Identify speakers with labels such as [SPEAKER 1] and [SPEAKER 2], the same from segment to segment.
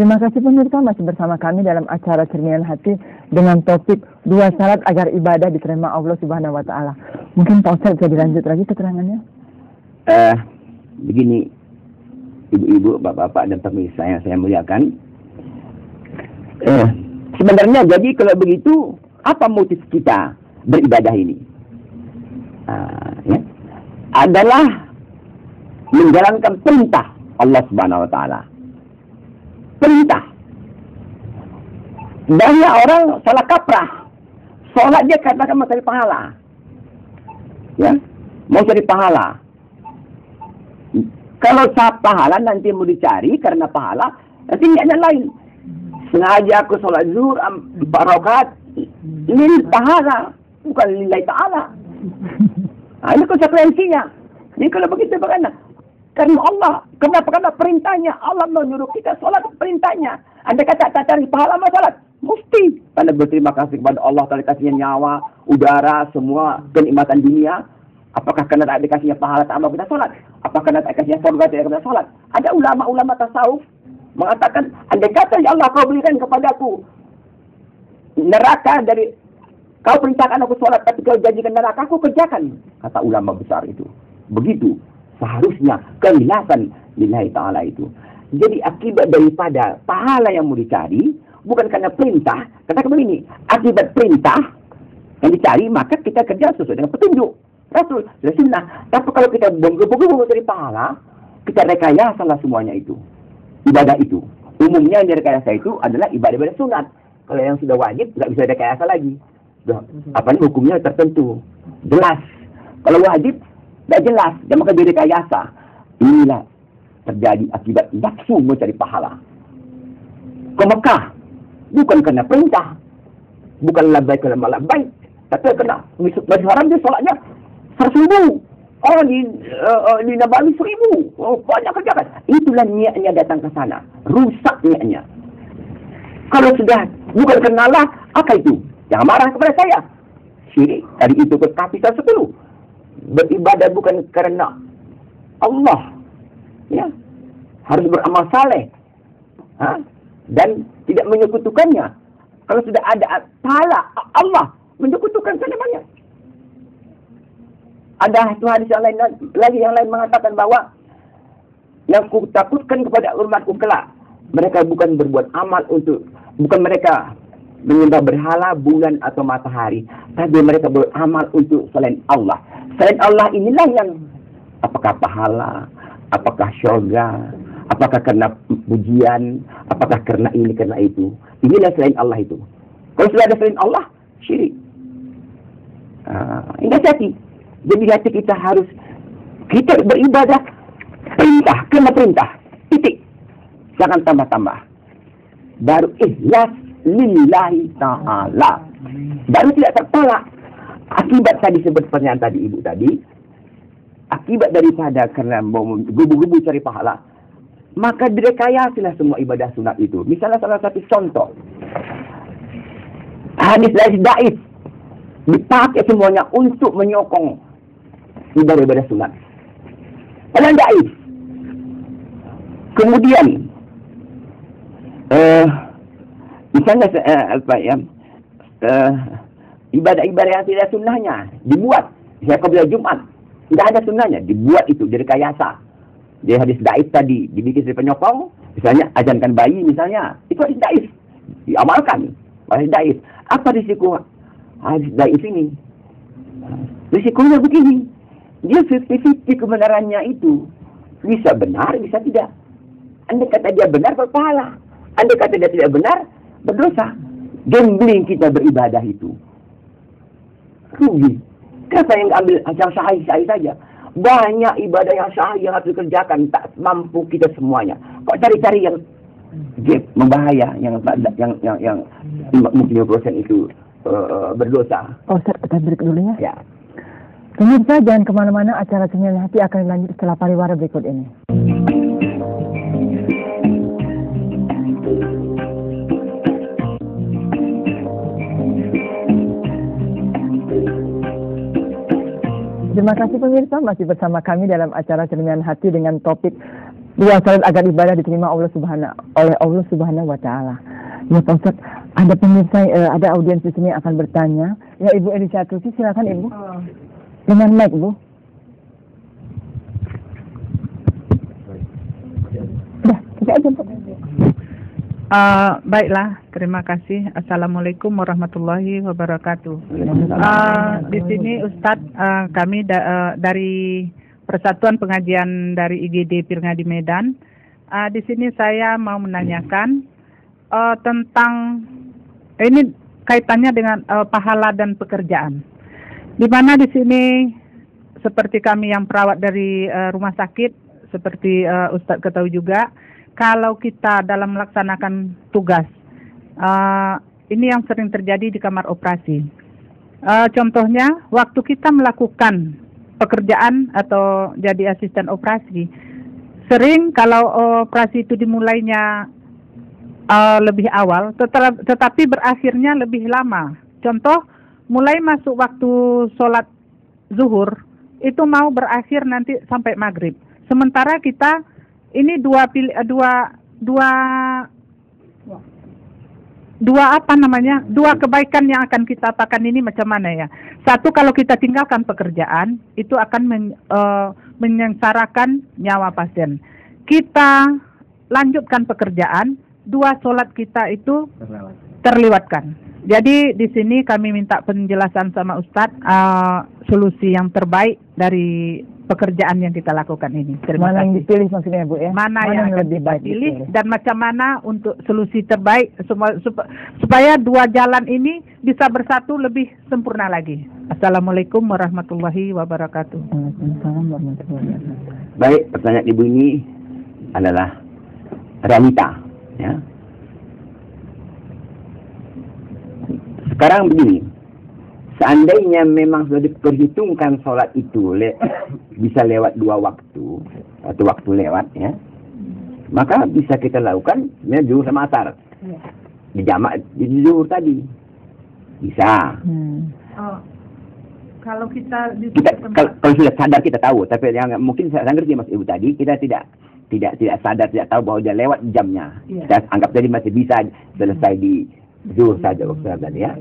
[SPEAKER 1] Terima kasih pemirsa, masih bersama kami dalam acara Cerminan Hati dengan topik 2 syarat agar ibadah diterima Allah Subhanahu wa taala. Mungkin Pak Ustaz bisa dilanjut lagi keterangannya?
[SPEAKER 2] Begini, ibu-ibu, bapak-bapak dan pemirsa yang saya muliakan. Sebenarnya jadi kalau begitu, apa motif kita beribadah ini? Adalah menjalankan perintah Allah Subhanahu wa taala. Perintah. Banyak orang salah kaprah. Sholat dia katakan mau cari pahala. Ya, mau cari pahala. Kalau pahala nanti mau dicari karena pahala, nanti niatnya lain. Sengaja aku sholat zuhur 4 rakaat, ini pahala, bukan lillahi ta'ala. Ini konsekuensinya. Jadi kalau begitu bagaimana? Karena Allah, kenapa? Karena perintahnya. Allah menyuruh kita sholat, perintahnya. Anda kata tak cari pahala sama sholat, mesti. Anda berterima kasih kepada Allah telah kasihnya nyawa, udara, semua kenikmatan dunia. Apakah karena tak dikasihnya pahala tak mau kita sholat? Apakah karena tak dikasihnya surga tidak kita sholat? Ada ulama-ulama tasawuf mengatakan, andai kata ya Allah kau berikan kepadaku neraka dari kau perintahkan aku sholat, tapi kau janjikan neraka, aku kerjakan. Kata ulama besar itu. Begitu seharusnya keikhlasan lillahi ta'ala itu. Jadi akibat daripada pahala yang mau dicari, bukan karena perintah. Katakan begini, akibat perintah yang dicari, maka kita kerja sesuai dengan petunjuk Rasul dan sunnah. Tapi kalau kita bonggo-bonggo dari pahala, kita rekayasa lah semuanya itu. Ibadah itu. Umumnya yang direkayasa itu adalah ibadah-ibadah sunat. Kalau yang sudah wajib, tidak bisa direkayasa lagi. Hukumnya tertentu. Jelas. Kalau wajib, tidak jelas. Dia maka direkayasa. Inilah terjadi akibat nafsu mencari pahala. Ke Mekah. Bukan karena perintah. Bukan labbaik kalau labbaik. Tapi karena masjid haram dia sholatnya 100.000. Oh, di Nabawi 1.000. Oh, banyak kerjakan. Itulah niatnya datang ke sana. Rusak niatnya. Kalau sudah bukan karena Allah, apa itu? Jangan marah kepada saya. Syirik. Tadi itu ke kapital 10. Beribadah bukan karena Allah. Ya. Harus beramal saleh. Dan tidak menyekutukannya. Kalau sudah ada pahala Allah, menyekutukan sana banyak. Ada hadis yang lain mengatakan bahwa yang ku takutkan kepada umatku kelak, mereka bukan berbuat amal bukan mereka menyembah berhala, bulan atau matahari, tapi mereka beramal untuk selain Allah. Selain Allah inilah yang apakah pahala, apakah syurga, apakah karena pujian, apakah karena ini, karena itu. Inilah selain Allah itu. Kalau sudah ada selain Allah, syirik. Ini hati. Jadi hati kita harus, kita beribadah perintah, kena perintah. Titik. Jangan tambah-tambah. Baru ikhlas lillahi ta'ala. Baru tidak tertolak. Akibat tadi sebut pernyataan tadi ibu tadi, akibat daripada karena gubu-gubu cari pahala, maka direkayasilah semua ibadah sunat itu. Misalnya salah satu contoh, hadis dari daif dipakai semuanya untuk menyokong ibadah-ibadah sunat. Padahal daif. Kemudian misalnya ibadah-ibadah yang tidak sunnahnya dibuat. Saya bila Jumat tidak ada sunnahnya, dibuat itu, direkayasa. Dia hadis daif tadi dibikin sebagai penyokong. Misalnya ajankan bayi misalnya, itu hadis daif, diamalkan hadis daif. Apa risiko hadis daif ini? Risikonya begini, dia 50-50 kebenarannya itu. Bisa benar, bisa tidak. Andai kata dia benar, berpahala. Andai kata dia tidak benar, berdosa. Gambling kita beribadah itu. Rugi. Kenapa yang ambil yang sahih saja? Banyak ibadah yang sahih yang harus dikerjakan, tak mampu kita semuanya. Kok cari-cari yang membahaya, yang mungkin % itu berdosa.
[SPEAKER 1] Ustaz, kita break dulu ya.
[SPEAKER 2] Ya.
[SPEAKER 1] Pemirsa, jangan kemana-mana, acara Cerminan Hati akan lanjut setelah pariwara berikut ini. Terima kasih pemirsa, masih bersama kami dalam acara Cerminan Hati dengan topik dua salat agar ibadah diterima oleh Allah Subhanahu wa taala. Ya Pak Ustaz, ada pemirsa, ada audiens di sini akan bertanya. Ya Ibu Elisha Tusi, silakan Ibu. Dengan mic, Bu. Dah, kita aja, Bu.
[SPEAKER 3] Baiklah, terima kasih. Assalamualaikum warahmatullahi wabarakatuh. Di sini Ustadz, kami dari Persatuan Pengajian dari IGD Pirngadi Medan. Di sini saya mau menanyakan tentang ini kaitannya dengan pahala dan pekerjaan. Di mana di sini seperti kami yang perawat dari rumah sakit, seperti Ustadz ketahui juga. Kalau kita dalam melaksanakan tugas, ini yang sering terjadi di kamar operasi. Contohnya, waktu kita melakukan pekerjaan atau jadi asisten operasi, sering kalau operasi itu dimulainya lebih awal, tetapi berakhirnya lebih lama. Contoh, mulai masuk waktu sholat zuhur, itu mau berakhir nanti sampai maghrib. Sementara kita ini dua kebaikan yang akan kita apakan ini macam mana ya? Satu, kalau kita tinggalkan pekerjaan itu akan menyengsarakan nyawa pasien. Kita lanjutkan pekerjaan, dua sholat kita itu terlewatkan. Jadi di sini kami minta penjelasan sama Ustadz solusi yang terbaik dari pekerjaan yang kita lakukan ini.
[SPEAKER 1] Mana yang dipilih maksudnya Bu ya?
[SPEAKER 3] Mana yang akan lebih baik pilih dan macam mana untuk solusi terbaik supaya dua jalan ini bisa bersatu lebih sempurna lagi. Assalamualaikum warahmatullahi wabarakatuh.
[SPEAKER 2] Baik, pertanyaan Ibu ini adalah realita, ya. Sekarang begini, seandainya memang sudah diperhitungkan sholat itu bisa lewat dua waktu atau waktu lewat, ya, maka bisa kita lakukan zuhur sama asar, dijamak di zuhur tadi, bisa.
[SPEAKER 3] Kalau kita
[SPEAKER 2] kalau sudah sadar kita tahu, tapi yang mungkin saya ngerti Mas Ibu tadi, kita tidak sadar, tidak tahu bahwa dia lewat jamnya. Kita anggap tadi masih bisa selesai di zuhur saja waktu tadi, ya.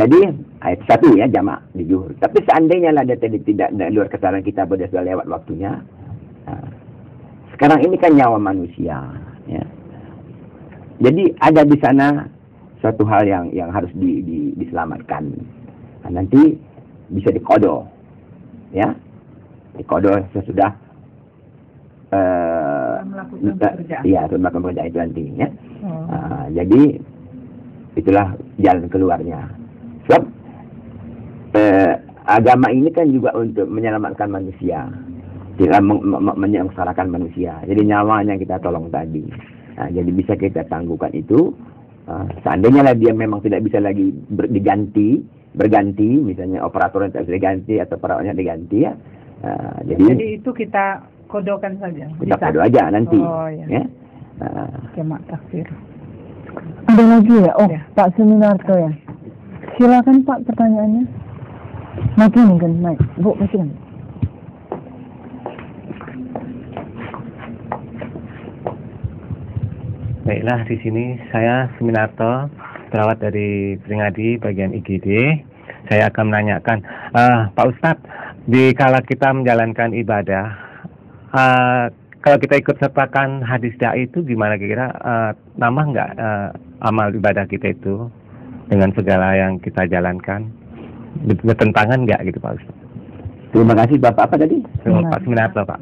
[SPEAKER 2] Jadi ayat 1 ya, jamak di zuhur. Tapi seandainya lah dia tadi tidak luar kesadaran kita bahwa dia sudah lewat waktunya. Sekarang ini kan nyawa manusia, ya. Jadi ada di sana suatu hal yang harus diselamatkan. Nanti bisa dikodo, ya. Dikodo sesudah
[SPEAKER 3] melakukan pekerjaan.
[SPEAKER 2] Iya, melakukan pekerjaan itu nanti, ya. Jadi itulah jalan keluarnya. Sebab agama ini kan juga untuk menyelamatkan manusia, tidak menyengsarakan manusia. Jadi nyawanya kita tolong tadi. Jadi bisa kita tangguhkan itu. Seandainya lah dia memang tidak bisa lagi berganti, misalnya operator yang tidak bisa diganti atau perawatnya diganti, ya. Jadi
[SPEAKER 3] itu kita kodokan saja.
[SPEAKER 2] Kita kodo aja nanti. Ya.
[SPEAKER 3] Jamak takfir.
[SPEAKER 1] Ada lagi ya?
[SPEAKER 3] Ya.
[SPEAKER 1] Pak Suminarto ya. Silakan Pak pertanyaannya. Mungkin Mike. Bu, silakan.
[SPEAKER 4] Baiklah, di sini saya Suminarto, perawat dari Pringadi bagian IGD. Saya akan menanyakan, Pak Ustadz, di kala kita menjalankan ibadah, kalau kita ikut sertakan hadis da'i itu gimana kira-kira, nambah nggak amal ibadah kita itu dengan segala yang kita jalankan? Bertentangan nggak gitu Pak Ustadz?
[SPEAKER 2] Terima kasih Bapak apa tadi?
[SPEAKER 4] Pak Suminarto, Pak.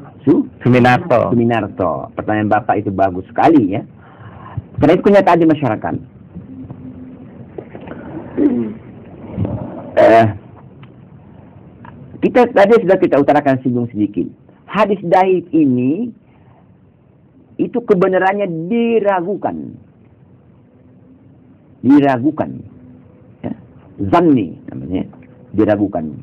[SPEAKER 2] Suminarto. Pertanyaan Bapak itu bagus sekali, ya. Karena itu kenyataan di masyarakat. Kita tadi sudah kita utarakan singgung sedikit. Hadis da'i ini itu kebenarannya diragukan. Ya. Zanni namanya, diragukan.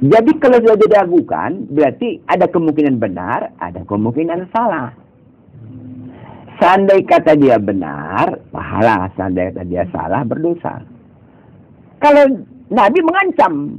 [SPEAKER 2] Jadi kalau sudah diragukan, berarti ada kemungkinan benar, ada kemungkinan salah. Seandainya kata dia benar, pahala. Seandainya kata dia salah, berdosa. Kalau Nabi mengancam